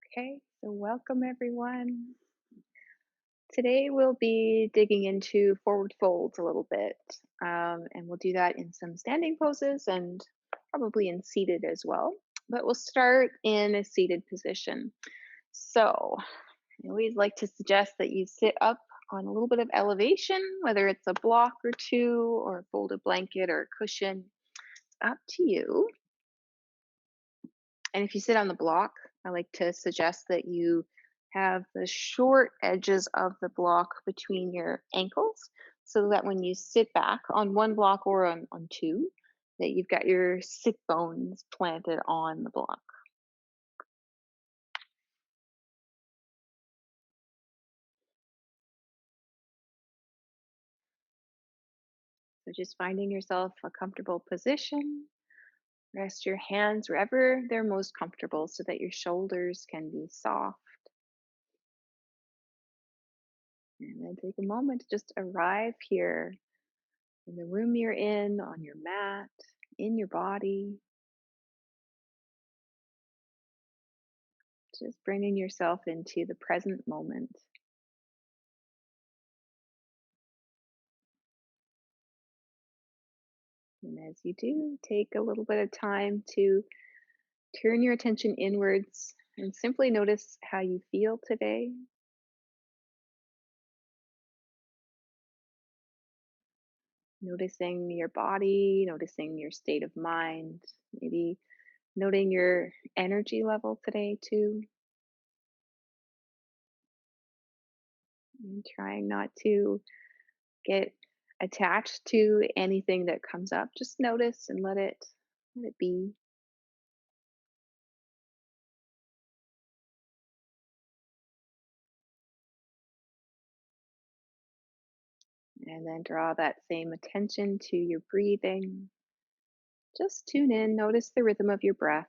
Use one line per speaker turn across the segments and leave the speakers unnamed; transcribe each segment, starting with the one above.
Okay, so welcome everyone. Today we'll be digging into forward folds a little bit, and we'll do that in some standing poses and probably in seated as well. But we'll start in a seated position. So I always like to suggest that you sit up on a little bit of elevation, whether it's a block or two, or a folded blanket or a cushion. Up to you. And if you sit on the block, I like to suggest that you have the short edges of the block between your ankles so that when you sit back on one block or on two, that you've got your sit bones planted on the block. So just finding yourself a comfortable position. Rest your hands wherever they're most comfortable so that your shoulders can be soft. And then take a moment to just arrive here in the room you're in, on your mat, in your body, just bringing yourself into the present moment. And as you do, take a little bit of time to turn your attention inwards and simply notice how you feel today. Noticing your body, noticing your state of mind, maybe noting your energy level today too, and trying not to get attached to anything that comes up. Just notice and let it be. And then draw that same attention to your breathing. Just tune in, notice the rhythm of your breath.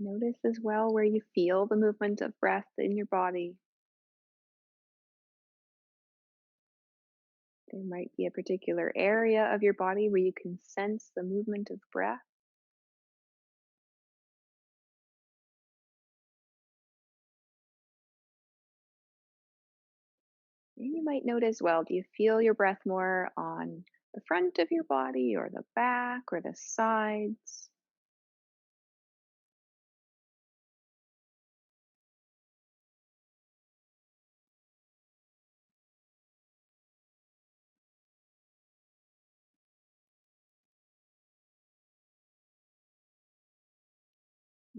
Notice as well where you feel the movement of breath in your body. There might be a particular area of your body where you can sense the movement of breath. And you might note as well, do you feel your breath more on the front of your body or the back or the sides?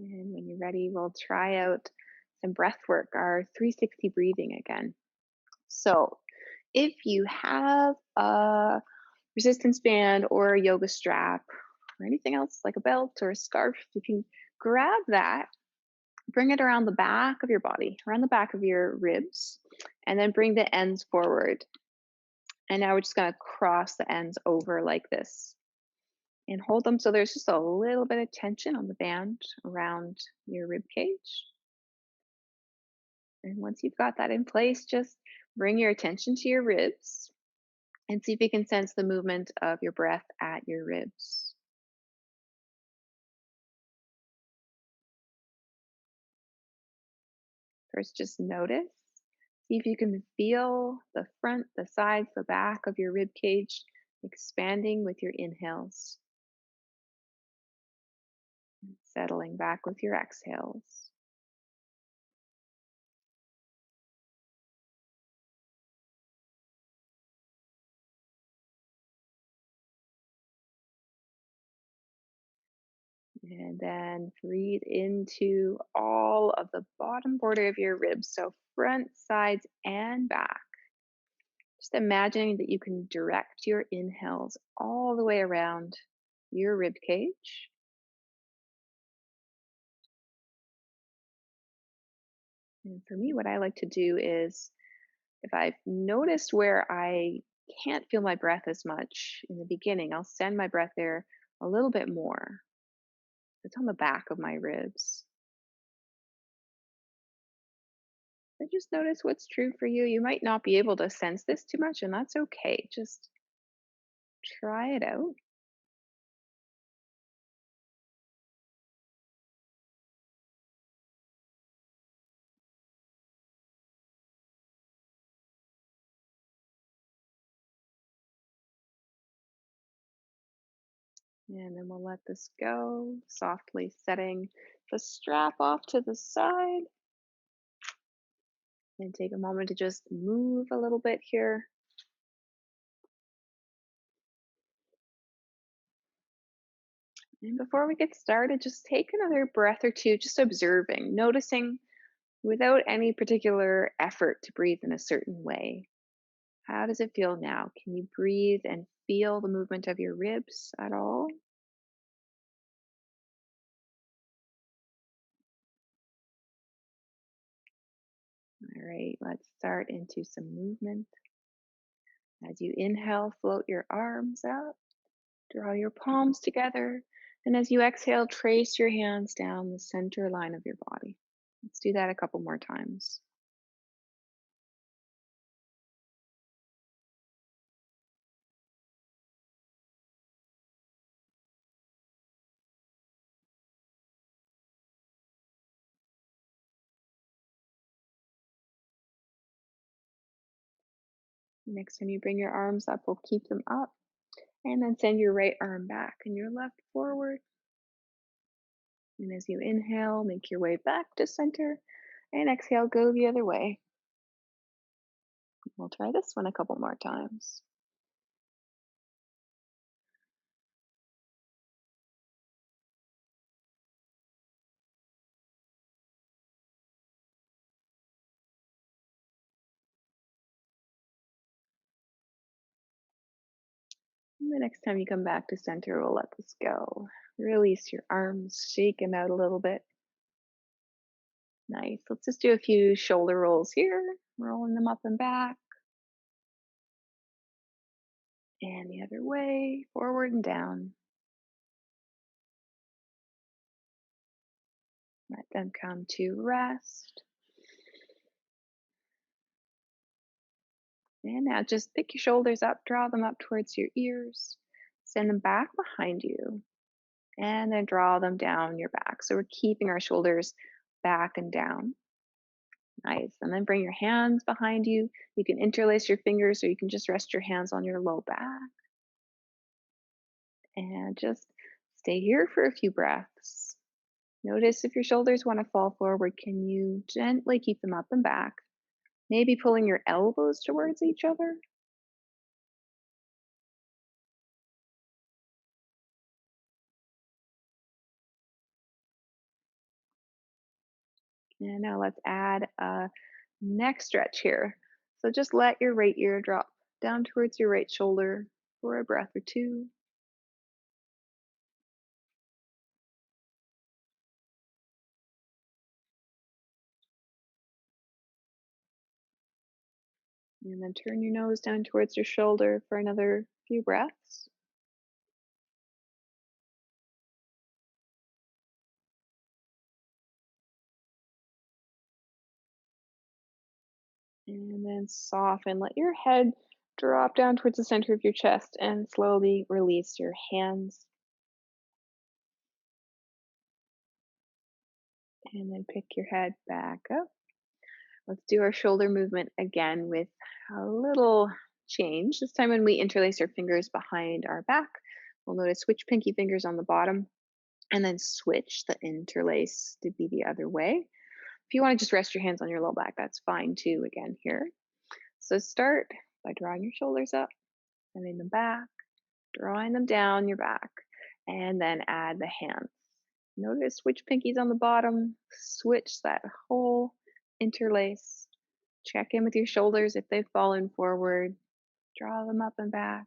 And when you're ready, we'll try out some breath work, our 360 breathing again. So, if you have a resistance band or a yoga strap or anything else like a belt or a scarf, you can grab that, bring it around the back of your body, around the back of your ribs, and then bring the ends forward. And now we're just going to cross the ends over like this and hold them so there's just a little bit of tension on the band around your rib cage. And once you've got that in place, just bring your attention to your ribs and see if you can sense the movement of your breath at your ribs. First, just notice. See if you can feel the front, the sides, the back of your rib cage expanding with your inhales, settling back with your exhales. And then breathe into all of the bottom border of your ribs, so front, sides, and back. Just imagining that you can direct your inhales all the way around your rib cage. And for me, what I like to do is if I've noticed where I can't feel my breath as much in the beginning, I'll send my breath there a little bit more. It's on the back of my ribs. So just notice what's true for you. You might not be able to sense this too much, and that's okay. Just try it out. And then we'll let this go, softly setting the strap off to the side. And take a moment to just move a little bit here. And before we get started, just take another breath or two, just observing, noticing without any particular effort to breathe in a certain way. How does it feel now? Can you breathe and feel the movement of your ribs at all? All right, let's start into some movement. As you inhale, float your arms out, draw your palms together, and as you exhale, trace your hands down the center line of your body. Let's do that a couple more times. Next time you bring your arms up, we'll keep them up and then send your right arm back and your left forward. And as you inhale, make your way back to center and exhale, go the other way. We'll try this one a couple more times. And the next time you come back to center, we'll let this go. Release your arms, shake them out a little bit. Nice. Let's just do a few shoulder rolls here, rolling them up and back. And the other way, forward and down. Let them come to rest. And now just pick your shoulders up, draw them up towards your ears, send them back behind you, and then draw them down your back. So we're keeping our shoulders back and down. Nice. And then bring your hands behind you. You can interlace your fingers or you can just rest your hands on your low back. And just stay here for a few breaths. Notice if your shoulders want to fall forward, can you gently keep them up and back? Maybe pulling your elbows towards each other. And now let's add a neck stretch here. So just let your right ear drop down towards your right shoulder for a breath or two. And then turn your nose down towards your shoulder for another few breaths. And then soften. Let your head drop down towards the center of your chest and slowly release your hands. And then pick your head back up. Let's do our shoulder movement again with a little change. This time when we interlace our fingers behind our back, we'll notice switch pinky fingers on the bottom and then switch the interlace to be the other way. If you want to just rest your hands on your low back, that's fine too, again here. So start by drawing your shoulders up, sending them back, drawing them down your back, and then add the hands. Notice which pinky's on the bottom, switch that whole interlace. Check in with your shoulders if they've fallen forward, draw them up and back.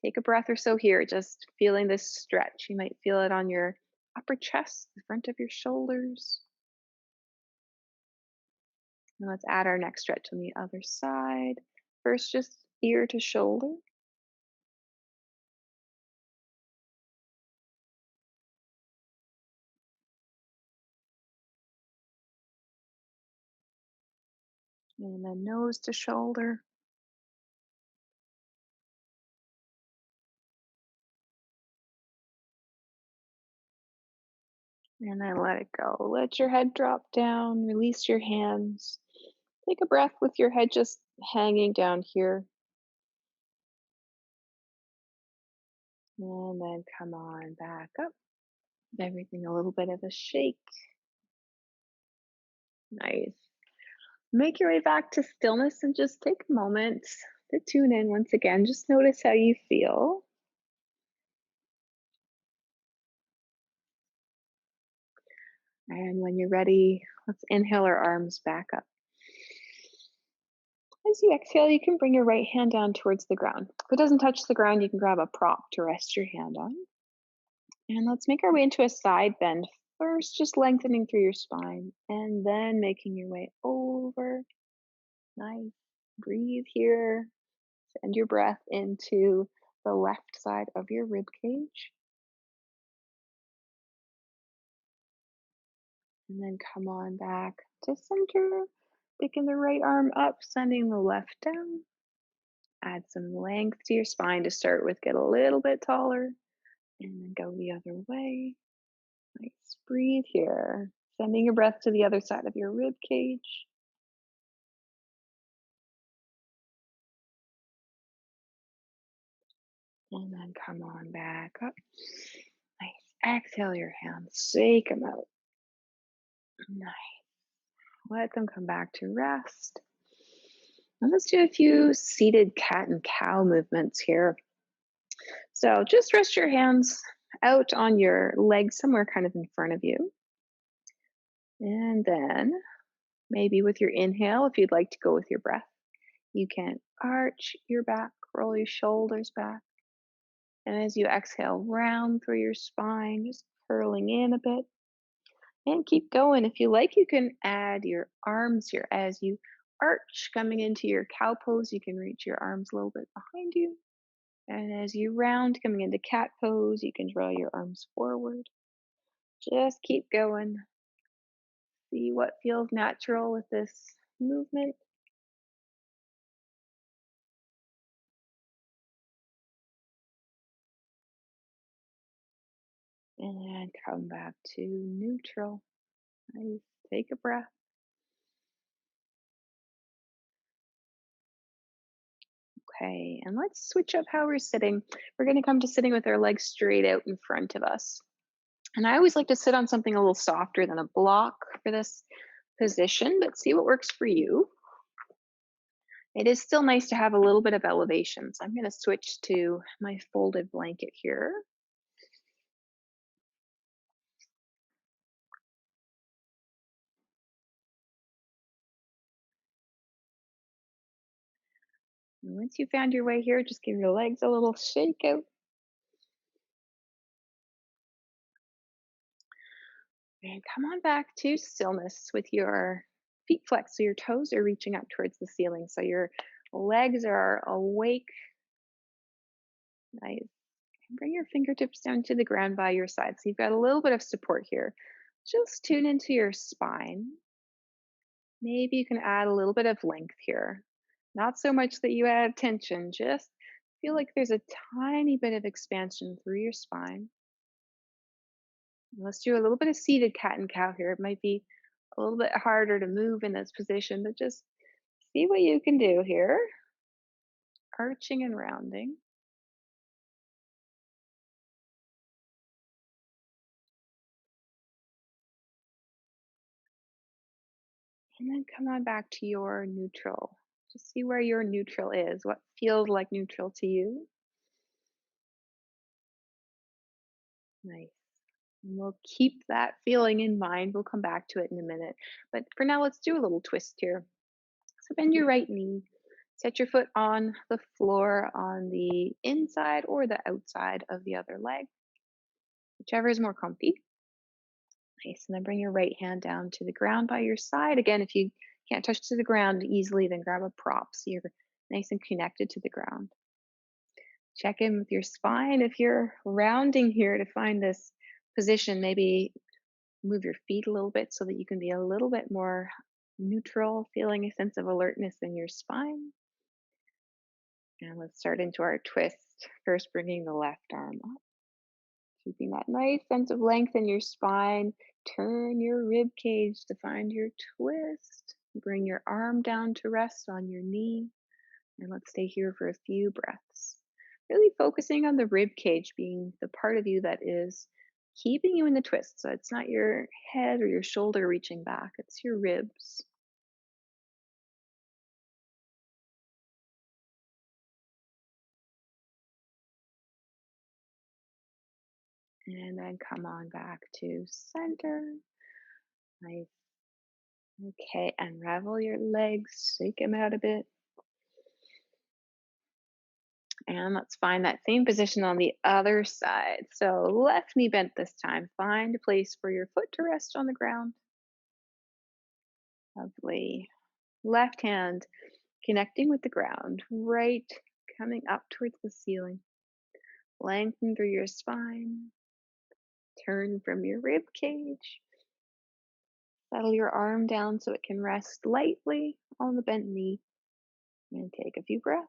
Take a breath or so here, just feeling this stretch. You might feel it on your upper chest, the front of your shoulders. And let's add our next stretch on the other side. First, just ear to shoulder. And then nose to shoulder. And then let it go. Let your head drop down, release your hands. Take a breath with your head just hanging down here. And then come on back up. Give everything a little bit of a shake. Nice. Make your way back to stillness and just take a moment to tune in once again. Just notice how you feel. And when you're ready, let's inhale our arms back up. As you exhale, you can bring your right hand down towards the ground. If it doesn't touch the ground, you can grab a prop to rest your hand on. And let's make our way into a side bend. First, just lengthening through your spine and then making your way over. Nice. Breathe here. Send your breath into the left side of your rib cage. And then come on back to center. Picking the right arm up, sending the left down. Add some length to your spine to start with. Get a little bit taller. And then go the other way. Nice. Breathe here. Sending your breath to the other side of your rib cage. And then come on back up. Nice. Exhale your hands. Shake them out. Nice. Let them come back to rest. And let's do a few seated cat and cow movements here. So just rest your hands out on your legs somewhere kind of in front of you. And then maybe with your inhale, if you'd like to go with your breath, you can arch your back, roll your shoulders back. And as you exhale, round through your spine, just curling in a bit. And keep going. If you like, you can add your arms here as you arch coming into your cow pose. You can reach your arms a little bit behind you. And as you round coming into cat pose, you can draw your arms forward. Just keep going. See what feels natural with this movement. And come back to neutral. Nice. Take a breath. Okay, and let's switch up how we're sitting. We're going to come to sitting with our legs straight out in front of us. And I always like to sit on something a little softer than a block for this position, but see what works for you. It is still nice to have a little bit of elevation. So I'm going to switch to my folded blanket here. And once you found your way here, just give your legs a little shake out. And come on back to stillness with your feet flexed so your toes are reaching up towards the ceiling. So your legs are awake. Nice. And bring your fingertips down to the ground by your side. So you've got a little bit of support here. Just tune into your spine. Maybe you can add a little bit of length here. Not so much that you add tension, just feel like there's a tiny bit of expansion through your spine. Let's do a little bit of seated cat and cow here. It might be a little bit harder to move in this position, but just see what you can do here. Arching and rounding. And then come on back to your neutral. Just see where your neutral is, what feels like neutral to you. Nice. And we'll keep that feeling in mind. We'll come back to it in a minute. But for now, let's do a little twist here. So bend your right knee. Set your foot on the floor on the inside or the outside of the other leg, whichever is more comfy. Nice. And then bring your right hand down to the ground by your side. Again, if you can't touch to the ground easily, then grab a prop so you're nice and connected to the ground. Check in with your spine. If you're rounding here to find this position, maybe move your feet a little bit so that you can be a little bit more neutral, feeling a sense of alertness in your spine. And let's start into our twist. First, bringing the left arm up, keeping that nice sense of length in your spine. Turn your rib cage to find your twist. Bring your arm down to rest on your knee. And let's stay here for a few breaths. Really focusing on the rib cage being the part of you that is keeping you in the twist. So it's not your head or your shoulder reaching back, it's your ribs. And then come on back to center. Nice. Okay, unravel your legs, shake them out a bit. And let's find that same position on the other side. So left knee bent this time. Find a place for your foot to rest on the ground. Lovely. Left hand connecting with the ground, right coming up towards the ceiling. Lengthen through your spine. Turn from your rib cage. Settle your arm down so it can rest lightly on the bent knee. And take a few breaths.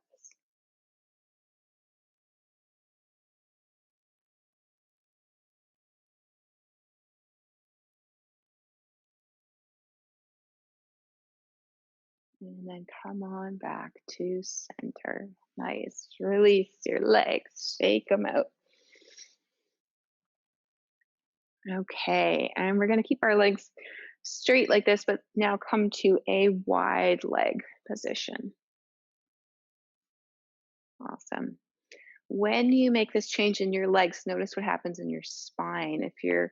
And then come on back to center. Nice. Release your legs. Shake them out. Okay. And we're going to keep our legs straight like this, but now come to a wide leg position. Awesome. When you make this change in your legs, notice what happens in your spine. If you're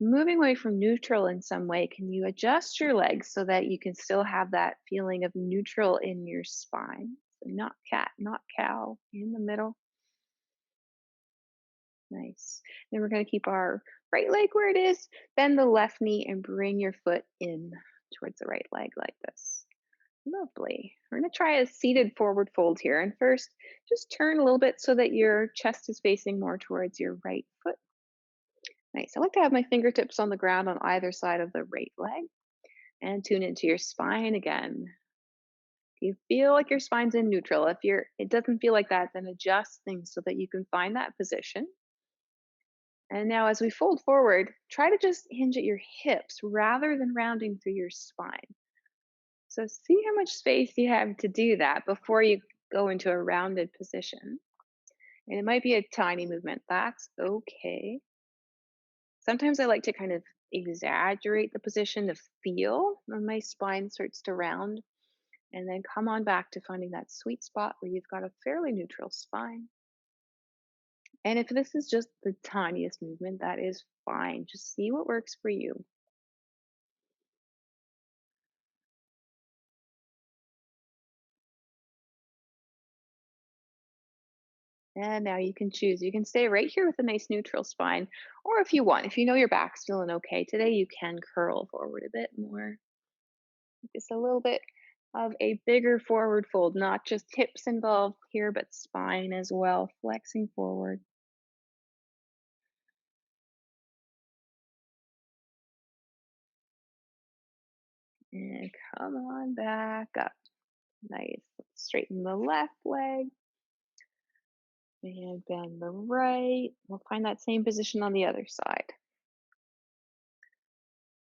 moving away from neutral in some way, can you adjust your legs so that you can still have that feeling of neutral in your spine? So not cat, not cow, in the middle. Nice. Then we're going to keep our right leg where it is, bend the left knee and bring your foot in towards the right leg like this. Lovely. We're going to try a seated forward fold here. And first, just turn a little bit so that your chest is facing more towards your right foot. Nice. I like to have my fingertips on the ground on either side of the right leg and tune into your spine again. You feel like your spine's in neutral. If it doesn't feel like that, then adjust things so that you can find that position. And now as we fold forward, try to just hinge at your hips rather than rounding through your spine. So see how much space you have to do that before you go into a rounded position. And it might be a tiny movement. That's okay. Sometimes I like to kind of exaggerate the position to feel when my spine starts to round, and then come on back to finding that sweet spot where you've got a fairly neutral spine. And if this is just the tiniest movement, that is fine. Just see what works for you. And now you can choose. You can stay right here with a nice neutral spine, or if you want, if you know your back's feeling okay today, you can curl forward a bit more. Just a little bit of a bigger forward fold, not just hips involved here, but spine as well, flexing forward. And come on back up. Nice. Let's straighten the left leg and bend the right. We'll find that same position on the other side.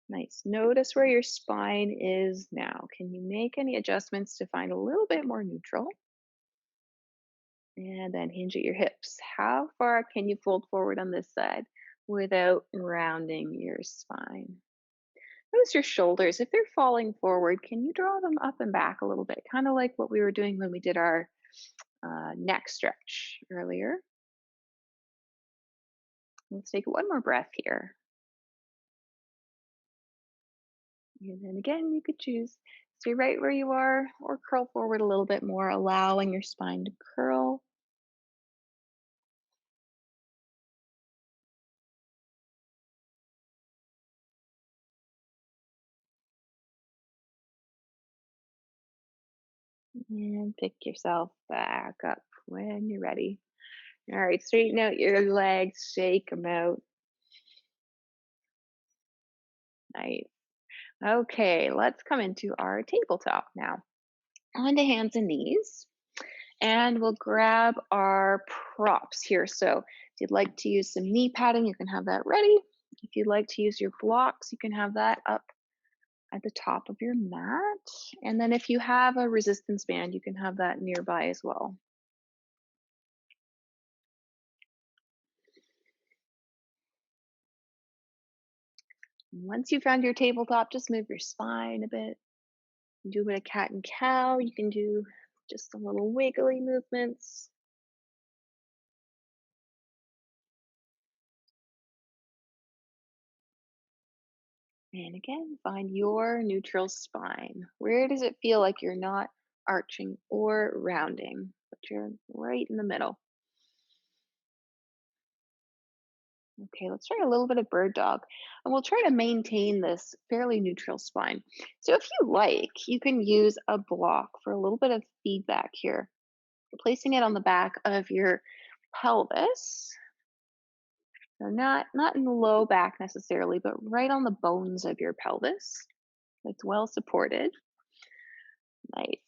Nice. Notice where your spine is now. Can you make any adjustments to find a little bit more neutral? And then hinge at your hips. How far can you fold forward on this side without rounding your spine? Notice your shoulders. If they're falling forward, can you draw them up and back a little bit? Kind of like what we were doing when we did our neck stretch earlier. Let's take one more breath here. And then again, you could choose stay right where you are or curl forward a little bit more, allowing your spine to curl. And pick yourself back up when you're ready. All right, straighten out your legs, shake them out. Nice. Okay, let's come into our tabletop now. Onto hands and knees. And we'll grab our props here. So if you'd like to use some knee padding, you can have that ready. If you'd like to use your blocks, you can have that up at the top of your mat. And then if you have a resistance band, you can have that nearby as well. Once you found your tabletop, just move your spine a bit. Do a bit of cat and cow. You can do just a little wiggly movements. And again, find your neutral spine. Where does it feel like you're not arching or rounding, but you're right in the middle? Okay, let's try a little bit of bird dog. And we'll try to maintain this fairly neutral spine. So if you like, you can use a block for a little bit of feedback here. Placing it on the back of your pelvis. So not in the low back necessarily, but right on the bones of your pelvis. It's well supported. Nice.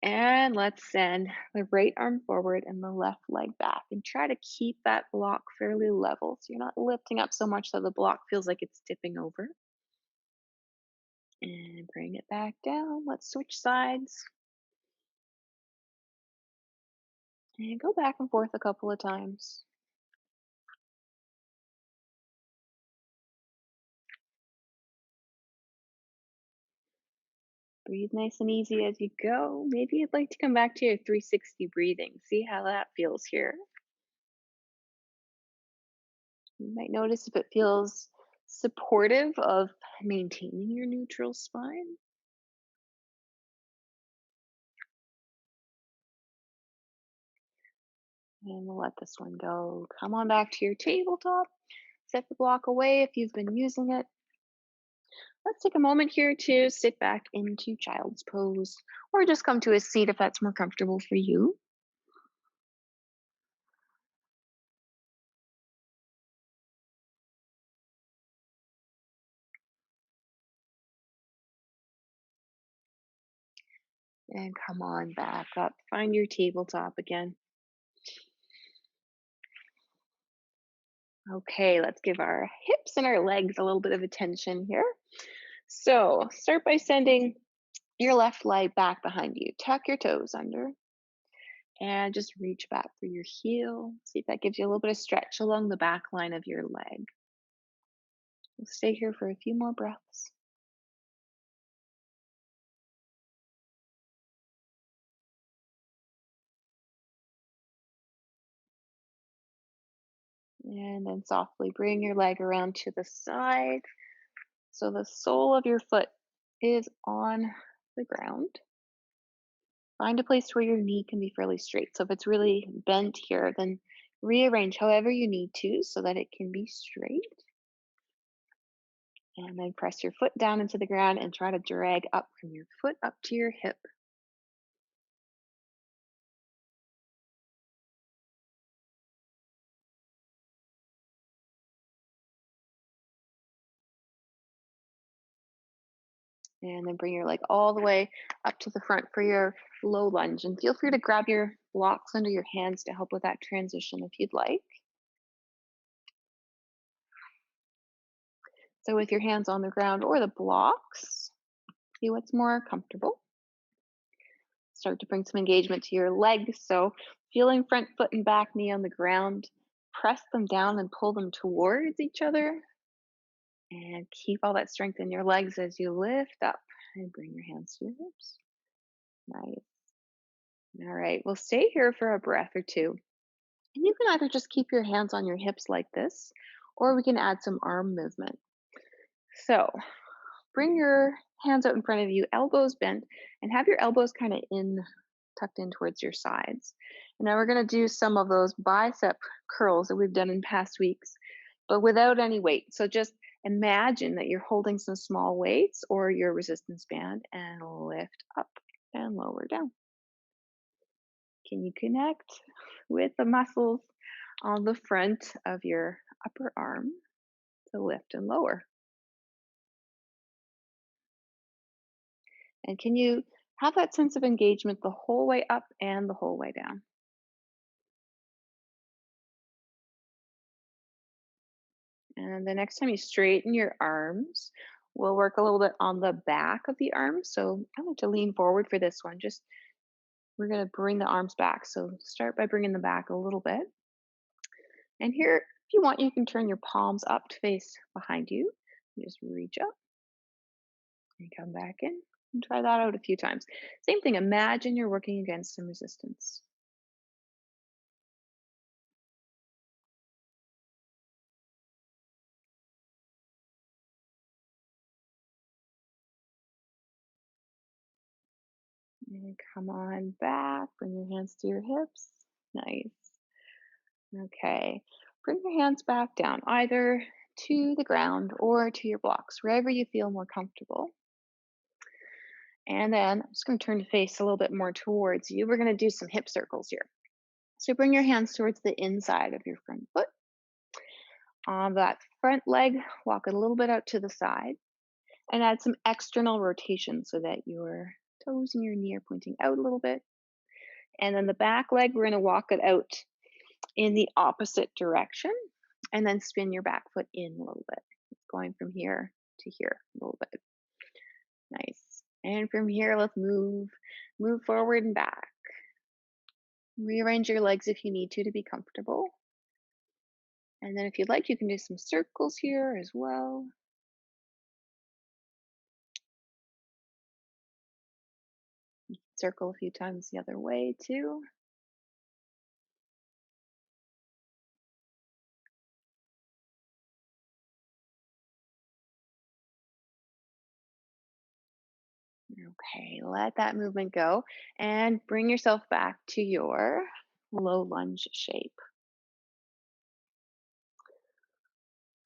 And let's send the right arm forward and the left leg back and try to keep that block fairly level. So you're not lifting up so much that the block feels like it's tipping over. And bring it back down. Let's switch sides and go back and forth a couple of times. Breathe nice and easy as you go. Maybe you'd like to come back to your 360 breathing. See how that feels here. You might notice if it feels supportive of maintaining your neutral spine. And we'll let this one go. Come on back to your tabletop. Set the block away if you've been using it. Let's take a moment here to sit back into child's pose or just come to a seat if that's more comfortable for you. And come on back up. Find your tabletop again. Okay, let's give our hips and our legs a little bit of attention here. So start by sending your left leg back behind you. Tuck your toes under and just reach back for your heel. See if that gives you a little bit of stretch along the back line of your leg. We'll stay here for a few more breaths. And then softly bring your leg around to the side. So the sole of your foot is on the ground. Find a place where your knee can be fairly straight. So if it's really bent here, then rearrange however you need to so that it can be straight. And then press your foot down into the ground and try to drag up from your foot up to your hip. And then bring your leg all the way up to the front for your low lunge. And feel free to grab your blocks under your hands to help with that transition if you'd like. So with your hands on the ground or the blocks, see what's more comfortable. Start to bring some engagement to your legs. So feeling front foot and back knee on the ground, press them down and pull them towards each other. And keep all that strength in your legs as you lift up and bring your hands to your hips. Nice. All right, we'll stay here for a breath or two. And you can either just keep your hands on your hips like this, or we can add some arm movement. So bring your hands out in front of you, elbows bent, and have your elbows kind of tucked in towards your sides. And now we're going to do some of those bicep curls that we've done in past weeks, but without any weight. So just imagine that you're holding some small weights or your resistance band and lift up and lower down. Can you connect with the muscles on the front of your upper arm to lift and lower? And can you have that sense of engagement the whole way up and the whole way down? And the next time you straighten your arms, we'll work a little bit on the back of the arms. So I like to lean forward for this one. Just we're going to bring the arms back. So start by bringing them back a little bit. And here, if you want, you can turn your palms up to face behind you. You just reach up and come back in and try that out a few times. Same thing, imagine you're working against some resistance. And come on back, bring your hands to your hips. Nice. Okay. Bring your hands back down, either to the ground or to your blocks, wherever you feel more comfortable. And then I'm just going to turn the face a little bit more towards you. We're going to do some hip circles here. So bring your hands towards the inside of your front foot. On that front leg, walk it a little bit out to the side and add some external rotation so that your toes and your knee are pointing out a little bit. And then the back leg, we're going to walk it out in the opposite direction and then spin your back foot in a little bit, going from here to here a little bit. Nice. And from here, let's move forward and back. Rearrange your legs if you need to be comfortable. And then if you'd like, you can do some circles here as well. Circle a few times the other way too. Okay, let that movement go and bring yourself back to your low lunge shape.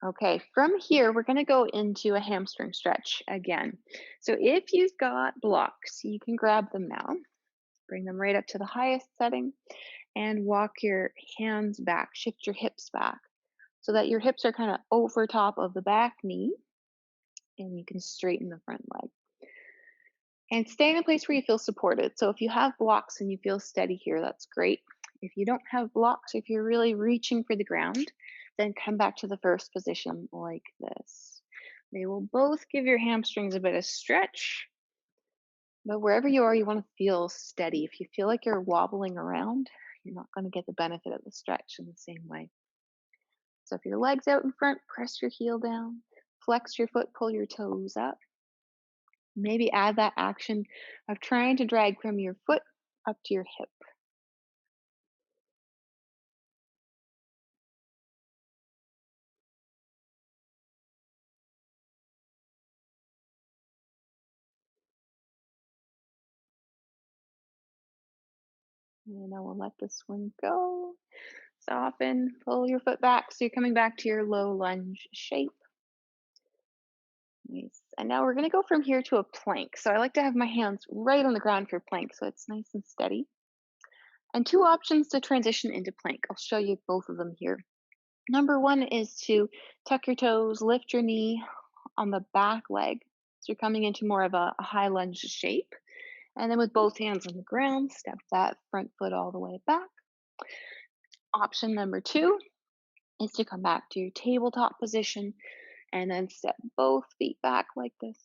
Okay, from here, we're going to go into a hamstring stretch again. So if you've got blocks, you can grab them now, bring them right up to the highest setting, and walk your hands back, shift your hips back so that your hips are kind of over top of the back knee, and you can straighten the front leg. And stay in a place where you feel supported. So if you have blocks and you feel steady here, that's great. If you don't have blocks, if you're really reaching for the ground, then come back to the first position like this. They will both give your hamstrings a bit of stretch, but wherever you are, you want to feel steady. If you feel like you're wobbling around, you're not going to get the benefit of the stretch in the same way. So if your leg's out in front, press your heel down, flex your foot, pull your toes up. Maybe add that action of trying to drag from your foot up to your hip. And I will let this one go. Soften, pull your foot back so you're coming back to your low lunge shape. Nice. And now we're going to go from here to a plank. So I like to have my hands right on the ground for plank so it's nice and steady. And two options to transition into plank. I'll show you both of them here. Number one is to tuck your toes, lift your knee on the back leg. So you're coming into more of a high lunge shape. And then with both hands on the ground, step that front foot all the way back. Option number two is to come back to your tabletop position and then step both feet back like this.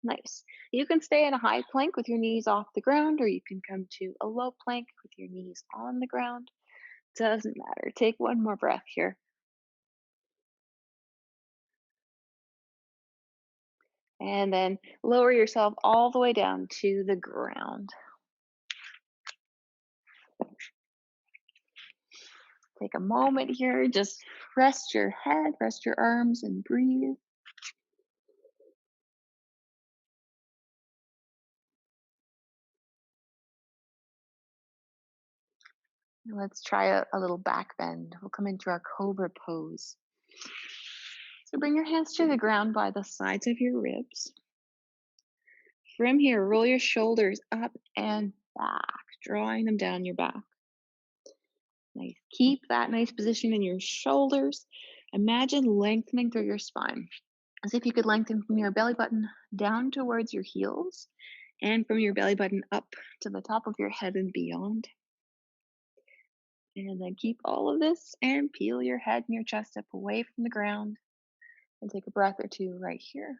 Nice. You can stay in a high plank with your knees off the ground, or you can come to a low plank with your knees on the ground. Doesn't matter. Take one more breath here. And then lower yourself all the way down to the ground. Take a moment here, just rest your head, rest your arms, and breathe. Let's try a little back bend. We'll come into our Cobra Pose. So bring your hands to the ground by the sides of your ribs. From here, roll your shoulders up and back, drawing them down your back. Nice. Keep that nice position in your shoulders. Imagine lengthening through your spine. as if you could lengthen from your belly button down towards your heels and from your belly button up to the top of your head and beyond. And then keep all of this and peel your head and your chest up away from the ground and take a breath or two right here.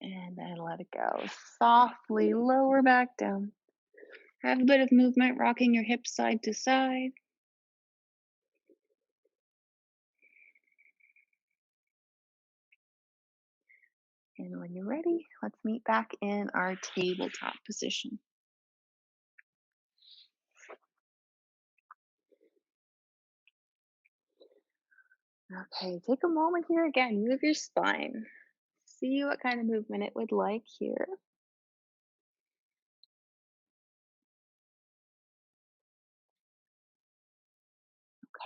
And then let it go. Softly lower back down. Have a bit of movement, rocking your hips side to side. And when you're ready, let's meet back in our tabletop position. Okay, take a moment here again. Move your spine. See what kind of movement it would like here.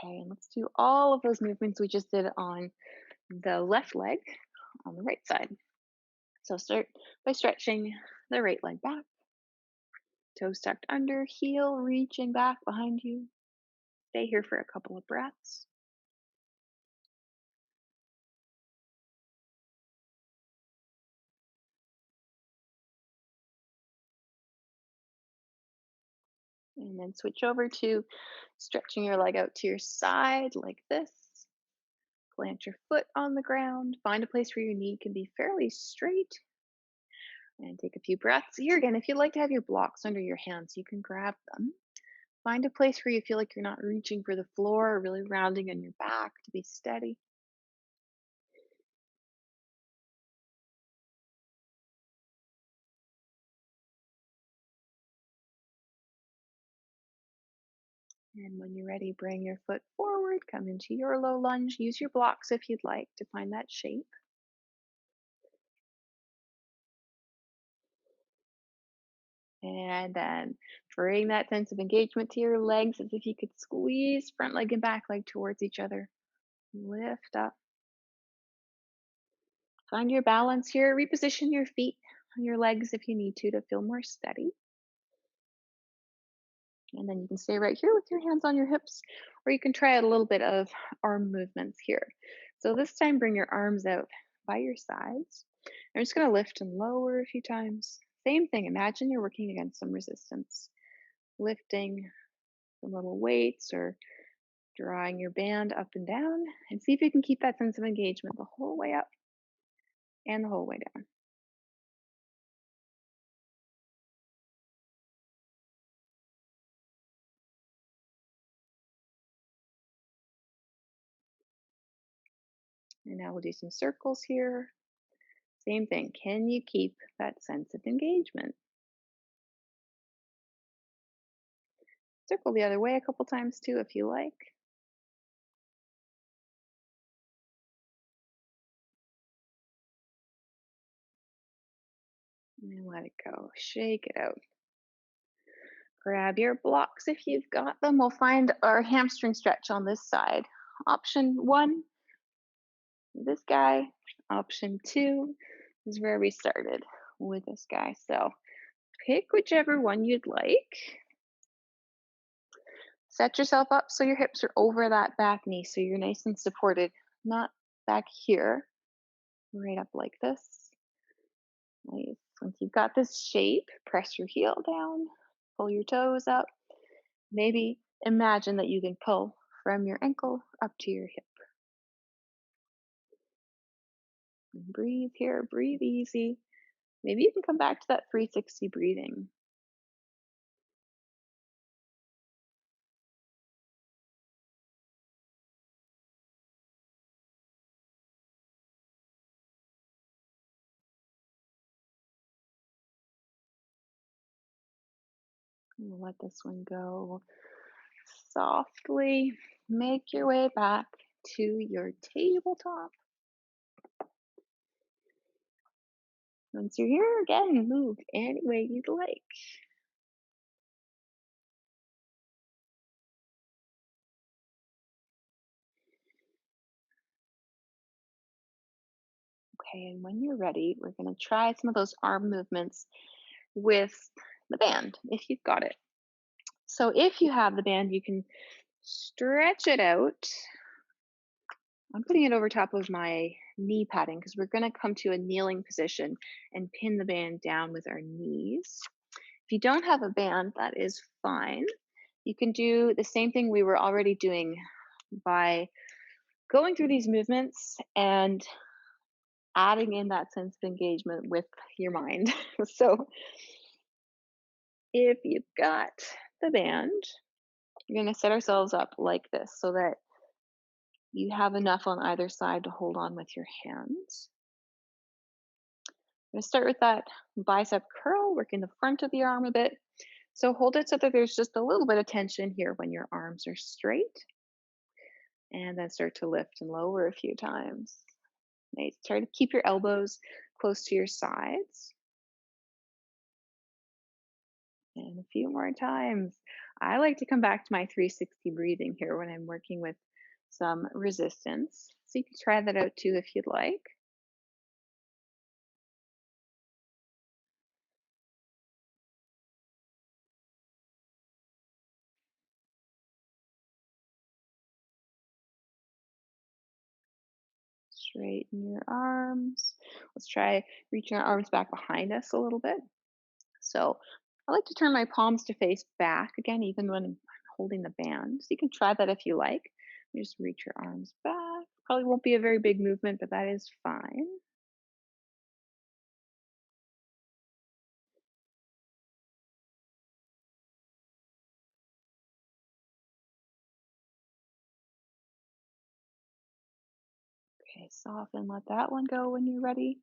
Okay, and let's do all of those movements we just did on the left leg on the right side. So start by stretching the right leg back, toes tucked under, heel reaching back behind you. Stay here for a couple of breaths. And then switch over to stretching your leg out to your side like this. Plant your foot on the ground. Find a place where your knee can be fairly straight. And take a few breaths. Here again, if you'd like to have your blocks under your hands, you can grab them. Find a place where you feel like you're not reaching for the floor or really rounding on your back to be steady. And when you're ready, bring your foot forward, come into your low lunge. Use your blocks if you'd like to find that shape. And then bring that sense of engagement to your legs as if you could squeeze front leg and back leg towards each other. Lift up. Find your balance here. Reposition your feet on your legs if you need to feel more steady. And then you can stay right here with your hands on your hips, or you can try out a little bit of arm movements here. So this time, bring your arms out by your sides. I'm just going to lift and lower a few times. Same thing. Imagine you're working against some resistance, lifting some little weights or drawing your band up and down, and see if you can keep that sense of engagement the whole way up and the whole way down. And now we'll do some circles here. Same thing. Can you keep that sense of engagement? Circle the other way a couple times too if you like. And let it go. Shake it out. Grab your blocks if you've got them. We'll find our hamstring stretch on this side. Option one, this guy. Option two is where we started with this guy. So pick whichever one you'd like. Set yourself up so your hips are over that back knee so you're nice and supported, not back here, right up like this. Nice. Once you've got this shape, press your heel down, pull your toes up. Maybe imagine that you can pull from your ankle up to your hip. And breathe here, breathe easy. Maybe you can come back to that 360 breathing. And we'll let this one go softly. Make your way back to your tabletop. Once you're here, again, move any way you'd like. Okay, and when you're ready, we're going to try some of those arm movements with the band, if you've got it. So if you have the band, you can stretch it out. I'm putting it over top of my knee padding because we're going to come to a kneeling position and pin the band down with our knees. If you don't have a band, that is fine. You can do the same thing we were already doing by going through these movements and adding in that sense of engagement with your mind. So if you've got the band, you're going to set ourselves up like this so that you have enough on either side to hold on with your hands. I'm going to start with that bicep curl, working the front of the arm a bit. So hold it so that there's just a little bit of tension here when your arms are straight. And then start to lift and lower a few times. Nice. Try to keep your elbows close to your sides. And a few more times. I like to come back to my 360 breathing here when I'm working with some resistance. So you can try that out too if you'd like. Straighten your arms. Let's try reaching our arms back behind us a little bit. So I like to turn my palms to face back again, even when I'm holding the band. So you can try that if you like. You just reach your arms back. Probably won't be a very big movement, but that is fine. Okay, soften, let that one go when you're ready.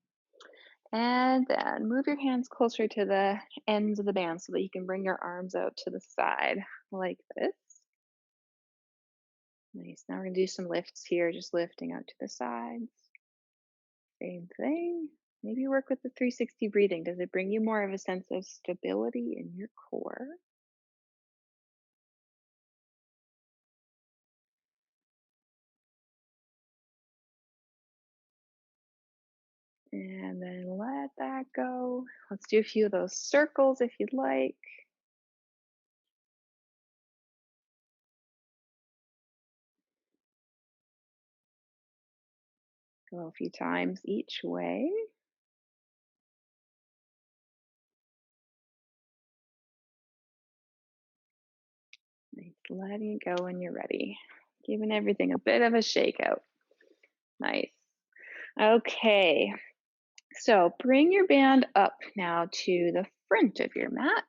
And then move your hands closer to the ends of the band so that you can bring your arms out to the side like this. Nice. Now we're going to do some lifts here, just lifting out to the sides. Same thing. Maybe work with the 360 breathing. Does it bring you more of a sense of stability in your core? And then let that go. Let's do a few of those circles if you'd like. Go a few times each way. Nice. Letting it go when you're ready. Giving everything a bit of a shake out. Nice. Okay. So bring your band up now to the front of your mat.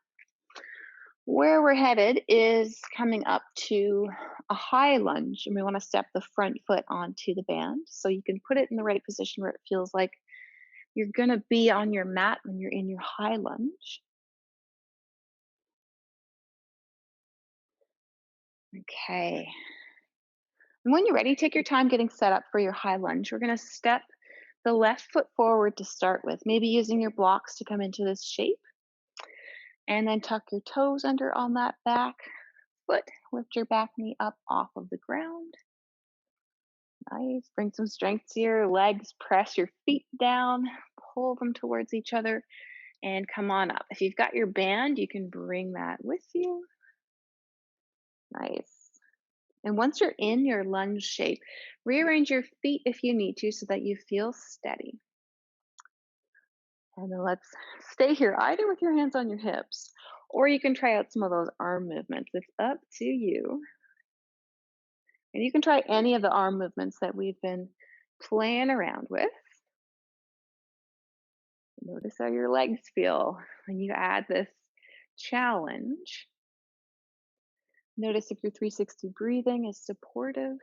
Where we're headed is coming up to a high lunge, and we want to step the front foot onto the band. So you can put it in the right position where it feels like you're going to be on your mat when you're in your high lunge. Okay. And when you're ready, take your time getting set up for your high lunge. We're going to step the left foot forward to start with, maybe using your blocks to come into this shape. And then tuck your toes under on that back foot. Lift your back knee up off of the ground. Nice. Bring some strength to your legs. Press your feet down. Pull them towards each other and come on up. If you've got your band, you can bring that with you. Nice. And once you're in your lunge shape, rearrange your feet if you need to so that you feel steady. And then let's stay here either with your hands on your hips, or you can try out some of those arm movements. It's up to you. And you can try any of the arm movements that we've been playing around with. Notice how your legs feel when you add this challenge. Notice if your 360 breathing is supportive.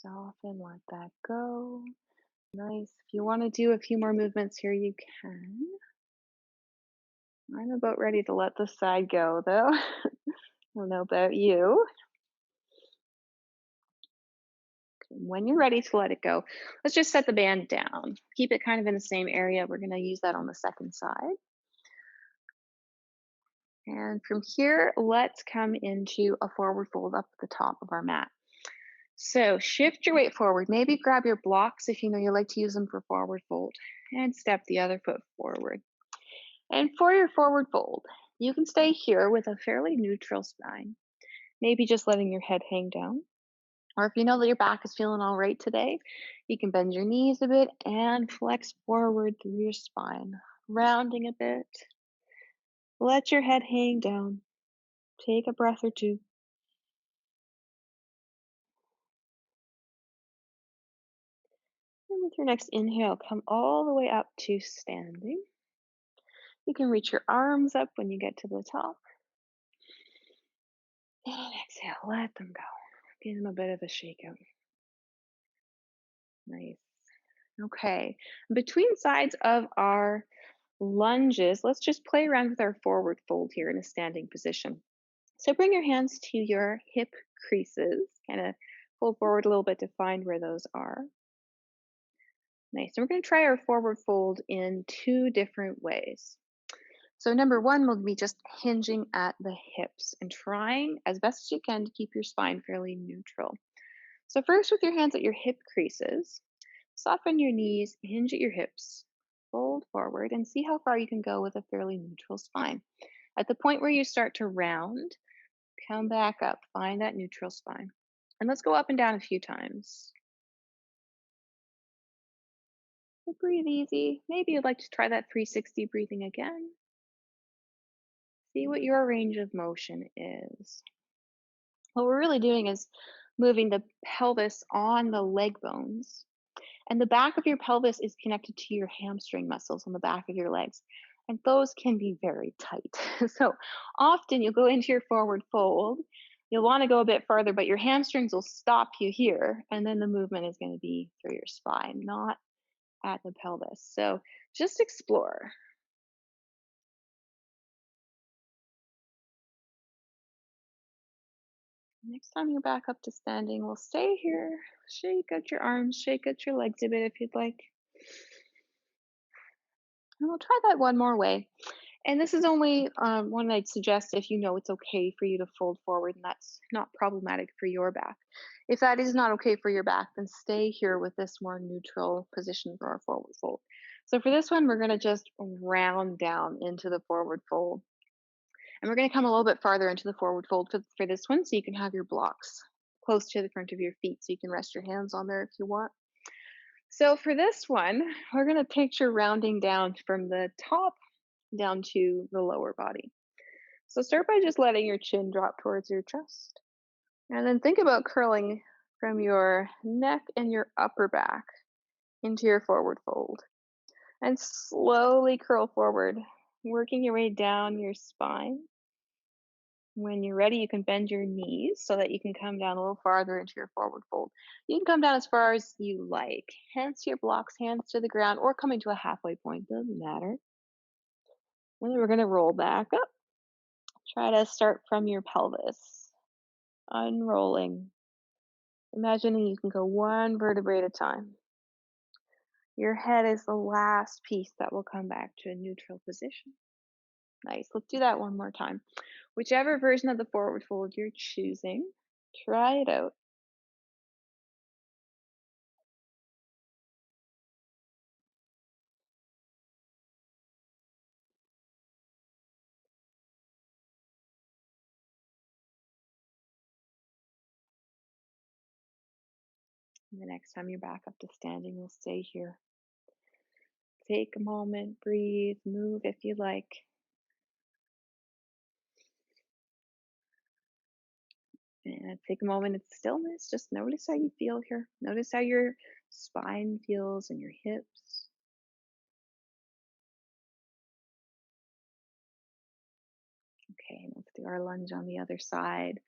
Soften, let that go. Nice. If you want to do a few more movements here, you can. I'm about ready to let this side go, though. I don't know about you. When you're ready to let it go, let's just set the band down. Keep it kind of in the same area. We're going to use that on the second side. And from here, let's come into a forward fold up at the top of our mat. So shift your weight forward. Maybe grab your blocks if you know you like to use them for forward fold, and step the other foot forward. And for your forward fold, you can stay here with a fairly neutral spine, maybe just letting your head hang down. Or if you know that your back is feeling all right today, you can bend your knees a bit and flex forward through your spine, rounding a bit. Let your head hang down. Take a breath or two. And with your next inhale, come all the way up to standing. You can reach your arms up when you get to the top. And exhale, let them go. Give them a bit of a shake out. Nice. Okay. Between sides of our lunges, let's just play around with our forward fold here in a standing position. So bring your hands to your hip creases, kind of fold forward a little bit to find where those are. Nice. And we're going to try our forward fold in two different ways. So number one will be just hinging at the hips and trying as best as you can to keep your spine fairly neutral. So first with your hands at your hip creases, soften your knees, hinge at your hips, fold forward, and see how far you can go with a fairly neutral spine. At the point where you start to round, come back up, find that neutral spine. And let's go up and down a few times. So breathe easy. Maybe you'd like to try that 360 breathing again. See what your range of motion is. What we're really doing is moving the pelvis on the leg bones. And the back of your pelvis is connected to your hamstring muscles on the back of your legs. And those can be very tight. So often you'll go into your forward fold. You'll want to go a bit further, but your hamstrings will stop you here. And then the movement is going to be through your spine, not at the pelvis. So just explore. Next time you're back up to standing, we'll stay here. Shake out your arms, shake out your legs a bit if you'd like. And we'll try that one more way. And this is only one I'd suggest if you know it's okay for you to fold forward and that's not problematic for your back. If that is not okay for your back, then stay here with this more neutral position for our forward fold. So for this one, we're going to just round down into the forward fold. And we're going to come a little bit farther into the forward fold for this one so you can have your blocks close to the front of your feet so you can rest your hands on there if you want. So for this one, we're going to picture rounding down from the top down to the lower body. So start by just letting your chin drop towards your chest. And then think about curling from your neck and your upper back into your forward fold. And slowly curl forward, working your way down your spine. When you're ready, you can bend your knees so that you can come down a little farther into your forward fold. You can come down as far as you like. Hands to your blocks, hands to the ground, or coming to a halfway point, doesn't matter. And then we're going to roll back up. Try to start from your pelvis, unrolling. Imagining you can go one vertebrae at a time. Your head is the last piece that will come back to a neutral position. Nice. Let's do that one more time. Whichever version of the forward fold you're choosing, try it out. And the next time you're back up to standing, we'll stay here. Take a moment, breathe, move if you like. And take a moment of stillness. Just notice how you feel here. Notice how your spine feels and your hips. Okay, and let's do our lunge on the other side.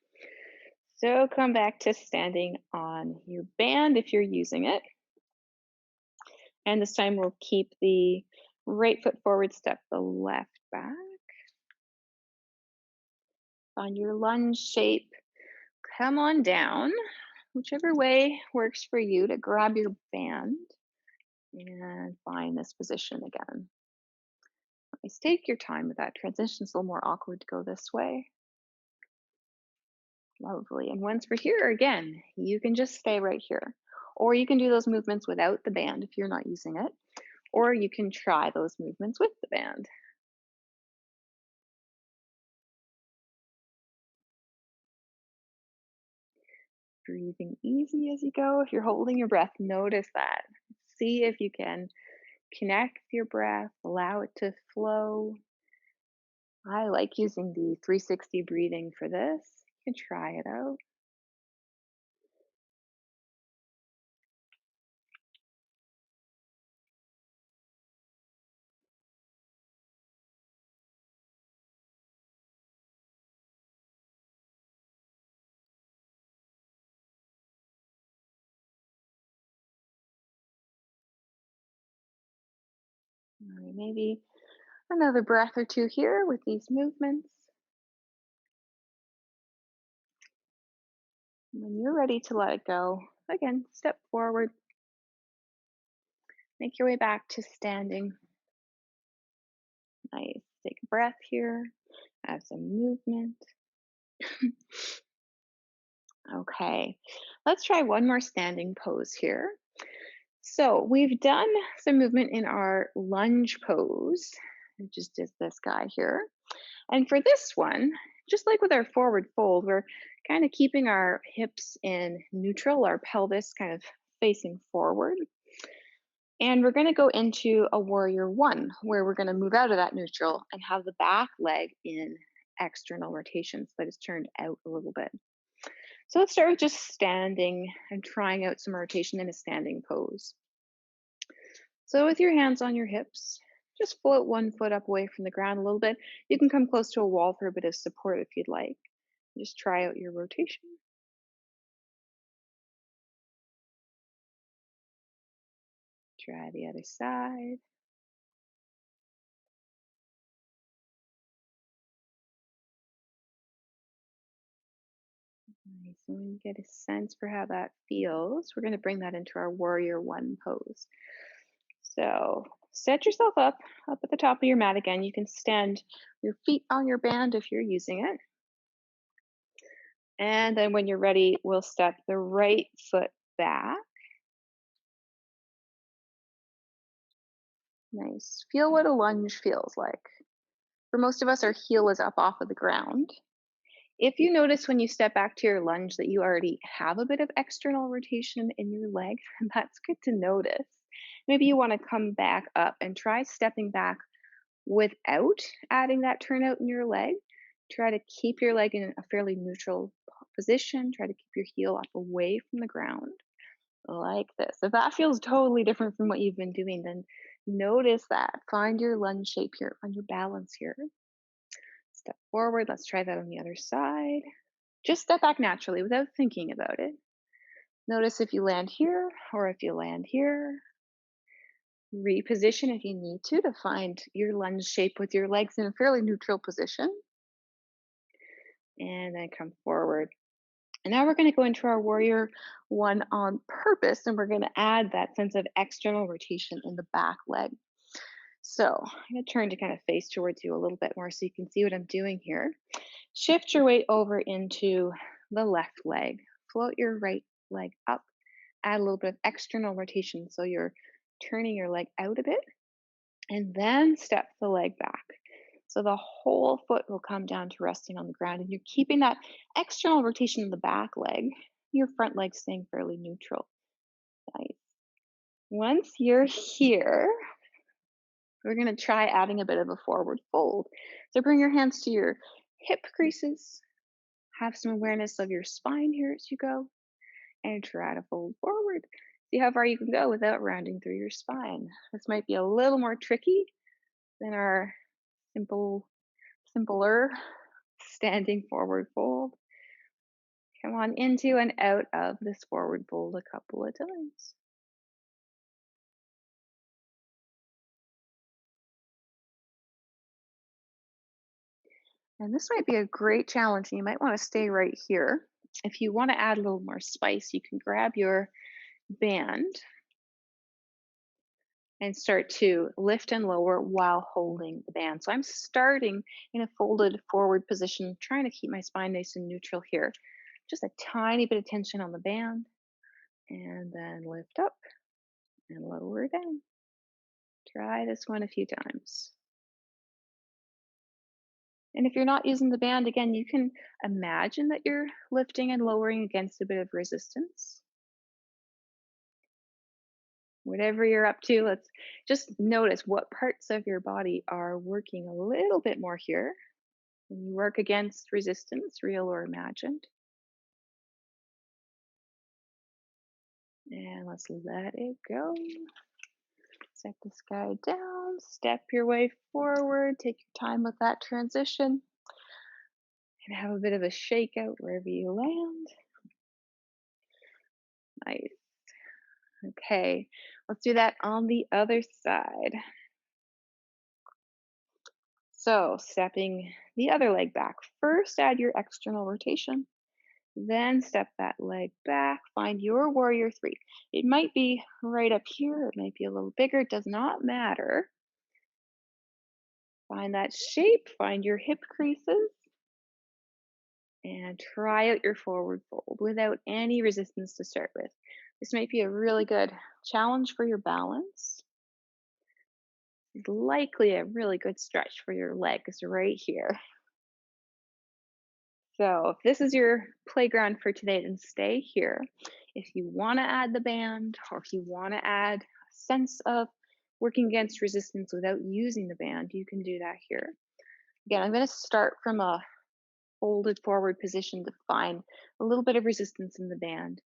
So come back to standing on your band if you're using it. And this time we'll keep the right foot forward, step the left back. Find your lunge shape. Come on down, whichever way works for you to grab your band and find this position again. Nice. Take your time with that transition. It's a little more awkward to go this way. Lovely. And once we're here again, you can just stay right here. Or you can do those movements without the band if you're not using it. Or you can try those movements with the band. Breathing easy as you go. If you're holding your breath, notice that. See if you can connect your breath, allow it to flow. I like using the 360 breathing for this. You can try it out. All right, maybe another breath or two here with these movements. When you're ready to let it go, again, step forward, make your way back to standing. Nice. Take a breath here, have some movement. Okay, let's try one more standing pose here. So we've done some movement in our lunge pose, which is just this guy here. And for this one, just like with our forward fold, we're kind of keeping our hips in neutral, our pelvis kind of facing forward. And we're going to go into a warrior one, where we're going to move out of that neutral and have the back leg in external rotation so that it's turned out a little bit. So let's start with just standing and trying out some rotation in a standing pose. So with your hands on your hips, just float one foot up away from the ground a little bit. You can come close to a wall for a bit of support if you'd like. Just try out your rotation. Try the other side. Nice. And when you get a sense for how that feels, we're going to bring that into our warrior one pose. So set yourself up at the top of your mat again. You can stand your feet on your band if you're using it. And then when you're ready, we'll step the right foot back. Nice. Feel what a lunge feels like. For most of us, our heel is up off of the ground. If you notice when you step back to your lunge that you already have a bit of external rotation in your leg, that's good to notice. Maybe you want to come back up and try stepping back without adding that turnout in your leg. Try to keep your leg in a fairly neutral position. Try to keep your heel up away from the ground like this. If that feels totally different from what you've been doing, then notice that. Find your lunge shape here, find your balance here. Step forward. Let's try that on the other side. Just step back naturally without thinking about it. Notice if you land here or if you land here. Reposition if you need to find your lunge shape with your legs in a fairly neutral position. And then come forward. And now we're going to go into our warrior one on purpose, and we're going to add that sense of external rotation in the back leg. So I'm going to turn to kind of face towards you a little bit more so you can see what I'm doing here. Shift your weight over into the left leg. Float your right leg up. Add a little bit of external rotation so you're turning your leg out a bit. And then step the leg back. So the whole foot will come down to resting on the ground, and you're keeping that external rotation in the back leg, your front leg staying fairly neutral. Nice. Once you're here, we're going to try adding a bit of a forward fold. So bring your hands to your hip creases, have some awareness of your spine here as you go, and try to fold forward. See how far you can go without rounding through your spine. This might be a little more tricky than our simpler standing forward fold. Come on into and out of this forward fold a couple of times. And this might be a great challenge. You might want to stay right here. If you want to add a little more spice, you can grab your band and start to lift and lower while holding the band. So I'm starting in a folded forward position, trying to keep my spine nice and neutral here. Just a tiny bit of tension on the band, and then lift up and lower down. Try this one a few times. And if you're not using the band, again, you can imagine that you're lifting and lowering against a bit of resistance. Whatever you're up to, let's just notice what parts of your body are working a little bit more here. When you work against resistance, real or imagined. And let's let it go. Set this guy down, step your way forward, take your time with that transition, and have a bit of a shakeout wherever you land. Nice. Okay, let's do that on the other side. So, stepping the other leg back. First, add your external rotation. Then step that leg back. Find your warrior three. It might be right up here. It might be a little bigger. It does not matter. Find that shape. Find your hip creases. And try out your forward fold without any resistance to start with. This might be a really good challenge for your balance. It's likely a really good stretch for your legs right here. So if this is your playground for today, then stay here. If you want to add the band, or if you want to add a sense of working against resistance without using the band, you can do that here. Again, I'm going to start from a folded forward position to find a little bit of resistance in the band,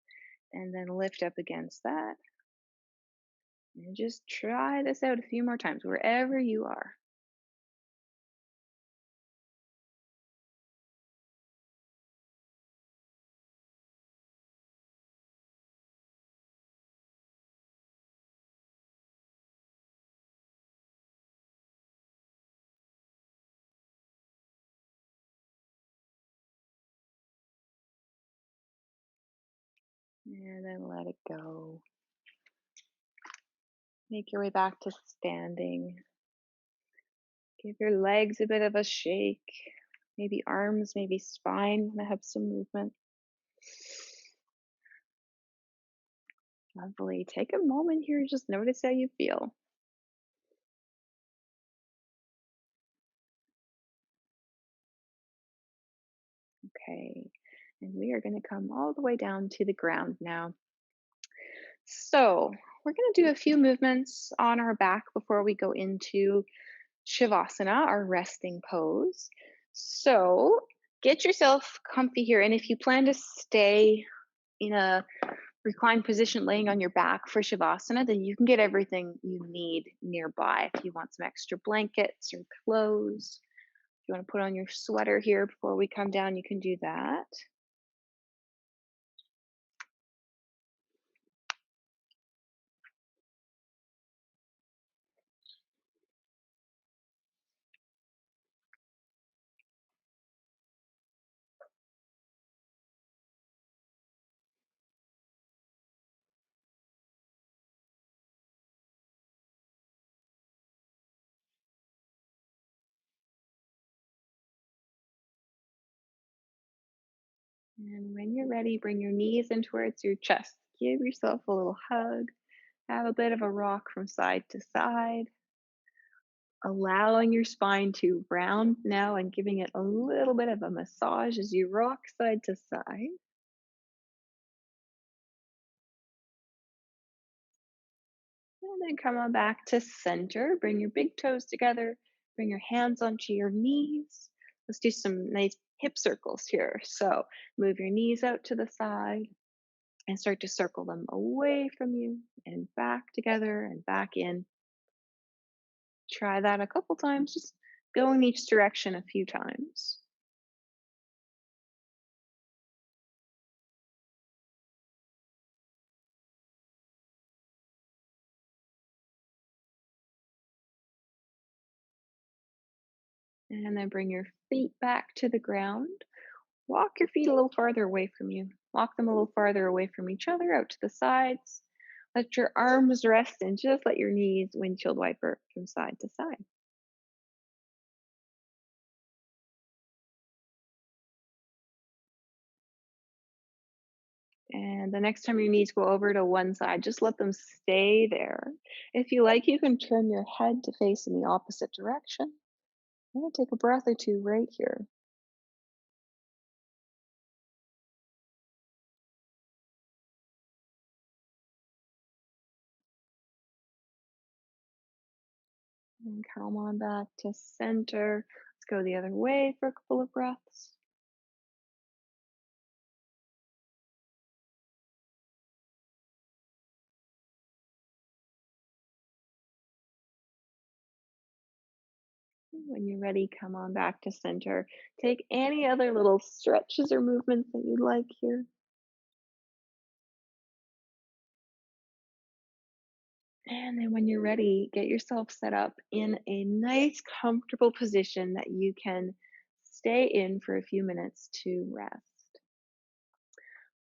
and then lift up against that. And just try this out a few more times wherever you are. And then let it go. Make your way back to standing. Give your legs a bit of a shake. Maybe arms, maybe spine, want to have some movement. Lovely. Take a moment here, just notice how you feel. Okay. And we are going to come all the way down to the ground now. So we're going to do a few movements on our back before we go into Shavasana, our resting pose. So get yourself comfy here. And if you plan to stay in a reclined position laying on your back for Shavasana, then you can get everything you need nearby. If you want some extra blankets or clothes, if you want to put on your sweater here before we come down, you can do that. And when you're ready, bring your knees in towards your chest. Give yourself a little hug. Have a bit of a rock from side to side. Allowing your spine to round now and giving it a little bit of a massage as you rock side to side. And then come on back to center. Bring your big toes together. Bring your hands onto your knees. Let's do some nice hip circles here. So move your knees out to the side and start to circle them away from you and back together and back in. Try that a couple times. Just go in each direction a few times. And then bring your feet back to the ground. Walk your feet a little farther away from you. Walk them a little farther away from each other out to the sides. Let your arms rest and just let your knees windshield wiper from side to side. And the next time your knees go over to one side, just let them stay there. If you like, you can turn your head to face in the opposite direction. I'm gonna take a breath or two right here. And come on back to center. Let's go the other way for a couple of breaths. When you're ready, come on back to center. Take any other little stretches or movements that you'd like here. And then when you're ready, get yourself set up in a nice, comfortable position that you can stay in for a few minutes to rest.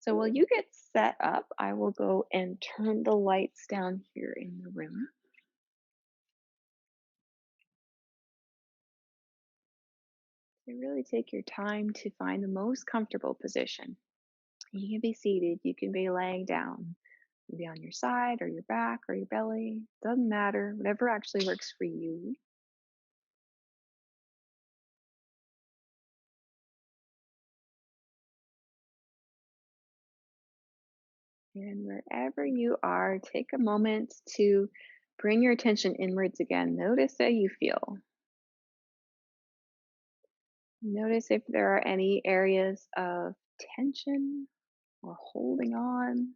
So while you get set up, I will go and turn the lights down here in the room. So really take your time to find the most comfortable position. You can be seated, you can be laying down, maybe on your side or your back or your belly. Doesn't matter, whatever actually works for you. And wherever you are, take a moment to bring your attention inwards again. Notice how you feel. Notice if there are any areas of tension or holding on.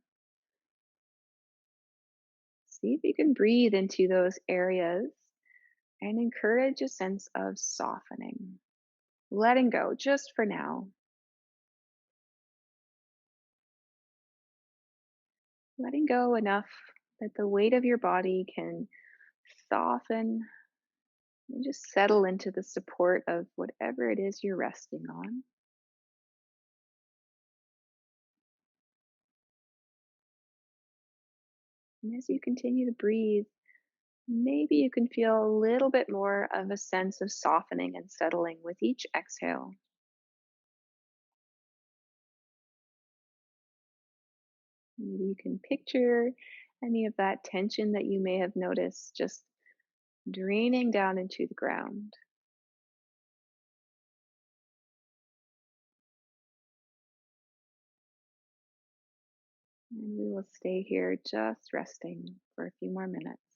See if you can breathe into those areas and encourage a sense of softening, letting go just for now, letting go enough that the weight of your body can soften and just settle into the support of whatever it is you're resting on. And as you continue to breathe, maybe you can feel a little bit more of a sense of softening and settling with each exhale. Maybe you can picture any of that tension that you may have noticed just draining down into the ground. And we will stay here just resting for a few more minutes.